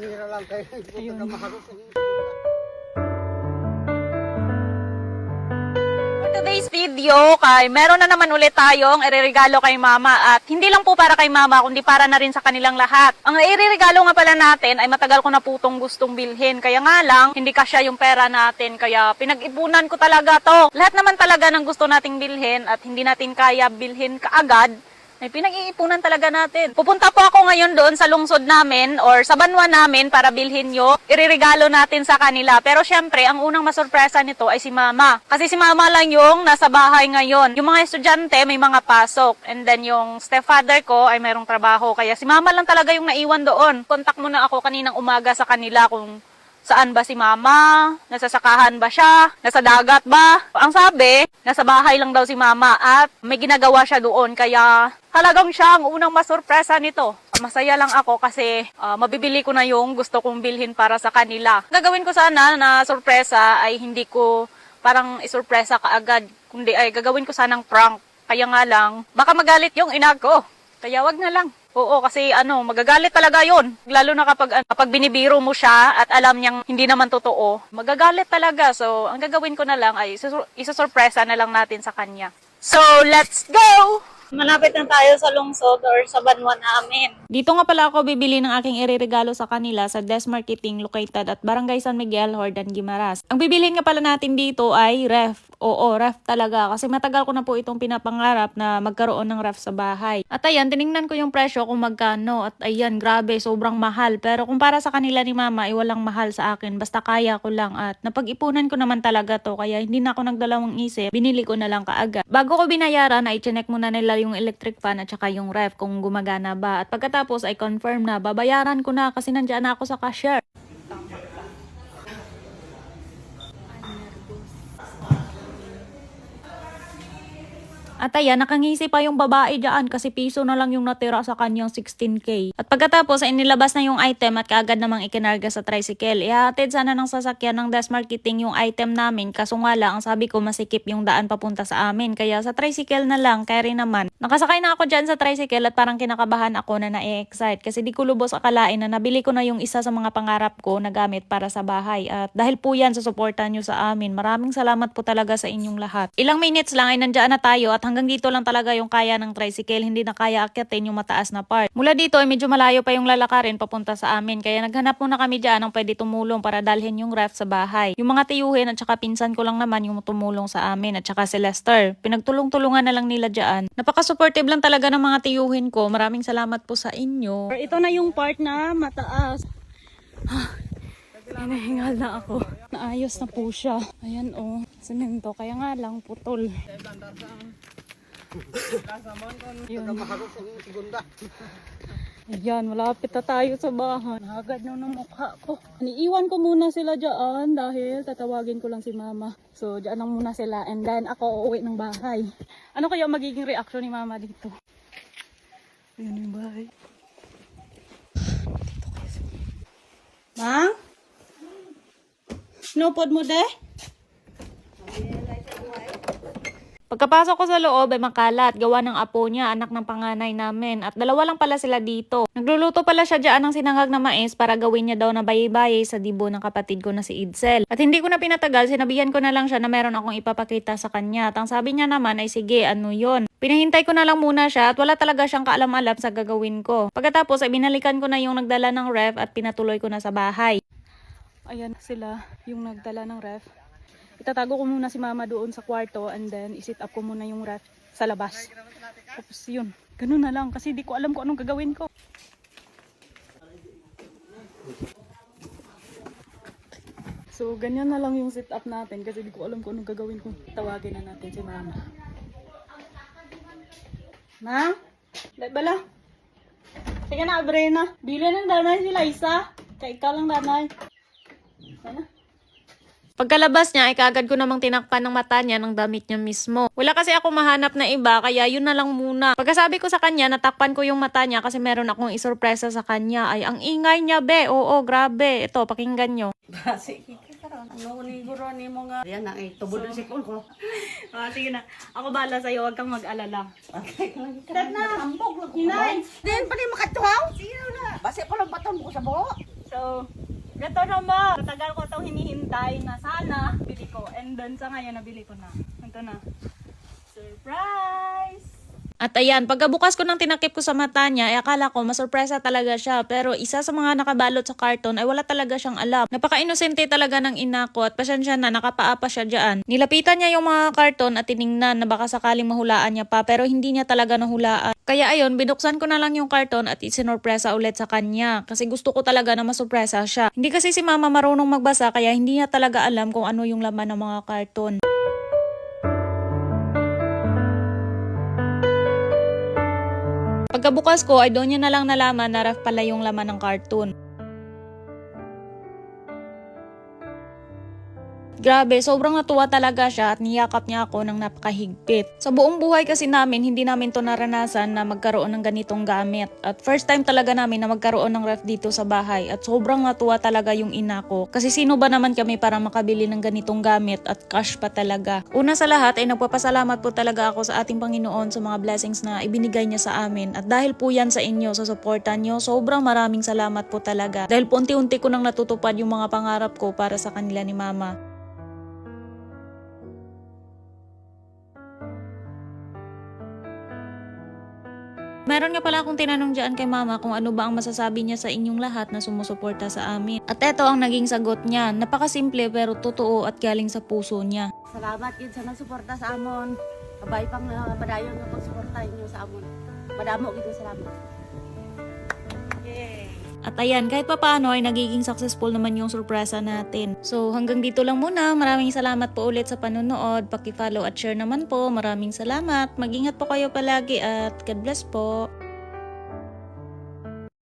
Ayun. Today's video kay meron na naman ulit tayong ireregalo kay mama at hindi lang po para kay mama kundi para na rin sa kanilang lahat. Ang ireregalo nga pala natin ay matagal ko na po itong gustong bilhin kaya nga lang hindi kasya yung pera natin kaya pinag-ipunan ko talaga to. Lahat naman talaga ng gusto nating bilhin at hindi natin kaya bilhin kaagad ay pinag-iipunan talaga natin. Pupunta po ako ngayon doon sa lungsod namin or sa banwa namin para bilhin nyo. Iririgalo natin sa kanila. Pero syempre, ang unang masurpresa nito ay si mama. Kasi si mama lang yung nasa bahay ngayon. Yung mga estudyante may mga pasok. And then yung stepfather ko ay mayroong trabaho. Kaya si mama lang talaga yung naiwan doon. Contact muna ako kaninang umaga sa kanila kung saan ba si mama, nasa sakahan ba siya, nasa dagat ba. Ang sabi, nasa bahay lang daw si mama at may ginagawa siya doon. Kaya halagang siya ang unang masurpresa nito. Masaya lang ako kasi mabibili ko na yung gusto kong bilhin para sa kanila. Gagawin ko sana na surpresa ay hindi ko parang isurpresa kaagad, kundi ay gagawin ko sanang prank. Kaya nga lang, baka magalit yung ina ko. Kaya wag na lang. Oo, kasi magagalit talaga yun. Lalo na kapag binibiro mo siya at alam niyang hindi naman totoo, magagalit talaga. So, ang gagawin ko na lang ay isusurpresa na lang natin sa kanya. So, let's go! Malapit na tayo sa lungsod or sa banwa namin. Dito nga pala ako bibili ng aking ireregalo sa kanila sa Des Marketing located at Barangay San Miguel, Hordan, Guimaras. Ang bibilhin nga pala natin dito ay ref. Oo, ref talaga. Kasi matagal ko na po itong pinapangarap na magkaroon ng ref sa bahay. At ayan, tiningnan ko yung presyo kung magkano. At ayan, grabe, sobrang mahal. Pero kung para sa kanila ni mama, ay walang mahal sa akin. Basta kaya ko lang. At napag-ipunan ko naman talaga to. Kaya hindi na ako nagdalawang isip. Binili ko na lang kaagad. Bago ko binayaran, ay chinek muna nila yung electric fan at saka yung ref kung gumagana ba. At pagkatapos ay confirm na babayaran ko na kasi nandiyan na ako sa cashier. At ayan, nakangisi pa yung babae dyan kasi piso na lang yung natira sa kanyang 16K. At pagkatapos ay nilabas na yung item at kaagad namang ikinarga sa tricycle. Ihatid sana ng sasakyan ng Des Marketing yung item namin kaso nga lang ang sabi ko masikip yung daan papunta sa amin. Kaya sa tricycle na lang, kaya rin naman. Nakasakay na ako dyan sa tricycle at parang kinakabahan ako na na-excite kasi di ko lubos akalain na nabili ko na yung isa sa mga pangarap ko na gamit para sa bahay. At dahil po yan sa suporta nyo sa amin, maraming salamat po talaga sa inyong lahat. Ilang minutes lang ay nandiyan na tayo at hanggang dito lang talaga yung kaya ng tricycle, hindi na kaya akyatin yung mataas na part. Mula dito ay medyo malayo pa yung lalakarin papunta sa amin, kaya naghanap muna kami dyan ng pwede tumulong para dalhin yung ref sa bahay. Yung mga tiyuhin at saka pinsan ko lang naman yung tumulong sa amin at saka si Lester. Pinagtulong-tulungan na lang nila dyan. Napaka-supportive lang talaga ng mga tiyuhin ko. Maraming salamat po sa inyo. Ito na yung part na mataas. Hinahingal na ako. Naayos na po siya. Ayan semento. Kaya nga lang putol. Yun. Ayan, malapit na tayo sa bahay. Hagad na ng mukha ko. Iniiwan ko muna sila dyan dahil tatawagin ko lang si mama. So, dyan lang muna sila and then ako uuwi ng bahay. Ano kaya magiging reaction ni mama dito? Ayan yung bahay. Dito kayo. Mang? Snowpod mo de? Pagkapasok ko sa loob ay makalat, gawa ng apo niya, anak ng panganay namin. At dalawa lang pala sila dito. Nagluluto pala siya dyan ng sinangag na mais para gawin niya daw na bayi-bayi sa dibo ng kapatid ko na si Idsel. At hindi ko na pinatagal, sinabihan ko na lang siya na meron akong ipapakita sa kanya. At ang sabi niya naman ay sige, ano yun? Pinahintay ko na lang muna siya at wala talaga siyang kaalam-alam sa gagawin ko. Pagkatapos ay binalikan ko na yung nagdala ng ref at pinatuloy ko na sa bahay. Ayan sila, yung nagdala ng ref. Itatago ko muna si mama doon sa kwarto and then isit up ko muna yung ref sa labas. Tapos yun, ganun na lang kasi di ko alam kung anong gagawin ko. So ganyan na lang yung sit up natin kasi di ko alam kung anong gagawin ko. Tawagin na natin si mama. Ma? Bala? Sige na, Abrena. Bili ng danay sila isa. Kaya ikaw lang danay. Sana? Pagkalabas niya ay kaagad ko namang tinakpan ng mata niya ng damit niya mismo. Wala kasi ako mahanap na iba kaya yun na lang muna. Pagkasabi ko sa kanya natakpan ko yung mata niya kasi meron akong isurpresa sa kanya. Ay ang ingay niya be. Oo grabe. Ito pakinggan nyo. Sige karon. Ano ni guro ni mo nga. Yan na tubod si ko. Sige na. Ako bahala sa'yo. Huwag kang mag-alala. Okay. Tat na. Ambog lang. Hinay. Din pa ni makatuhaw. Sige na. Base pa lang batang mo sa buhok. So, ito naman. Matagal ko itong hinihintay na sana bili ko. And then sa ngayon, nabili ko na. Ito na. Surprise! At ayan, pagkabukas ko ng tinakip ko sa mata niya, akala ko masurpresa talaga siya. Pero isa sa mga nakabalot sa karton ay wala talaga siyang alam. Napaka-inosente talaga ng ina ko at pasensya na, nakapaa pa siya dyan. Nilapitan niya yung mga karton at tiningnan na baka sakaling mahulaan niya pa, pero hindi niya talaga nahulaan. Kaya ayun, binuksan ko na lang yung karton at isinorpresa ulit sa kanya. Kasi gusto ko talaga na masurpresa siya. Hindi kasi si mama marunong magbasa, kaya hindi niya talaga alam kung ano yung laman ng mga karton. Pagkabukas ko ay doon niya na lang nalaman na ref pala yung laman ng cartoon. Grabe, sobrang natuwa talaga siya at niyakap niya ako ng napakahigpit. Sa buong buhay kasi namin, hindi namin to naranasan na magkaroon ng ganitong gamit. At first time talaga namin na magkaroon ng ref dito sa bahay. At sobrang natuwa talaga yung ina ko. Kasi sino ba naman kami para makabili ng ganitong gamit at cash pa talaga. Una sa lahat ay nagpapasalamat po talaga ako sa ating Panginoon sa mga blessings na ibinigay niya sa amin. At dahil po yan sa inyo, sa suporta niyo, sobrang maraming salamat po talaga. Dahil po unti-unti ko nang natutupad yung mga pangarap ko para sa kanila ni mama. Meron nga pala akong tinanong dyan kay mama kung ano ba ang masasabi niya sa inyong lahat na sumusuporta sa amin. At eto ang naging sagot niya. Napakasimple pero totoo at galing sa puso niya. Salamat gid sa nagsuporta sa amon. Kabay pang padayon nga pagsuporta inyo sa amon. Madamo gid salamat. Yay! At ayan, kahit pa paano ay nagiging successful naman yung surpresa natin. So hanggang dito lang muna. Maraming salamat po ulit sa panonood. Paki-follow at share naman po. Maraming salamat. Mag-ingat po kayo palagi at God bless po.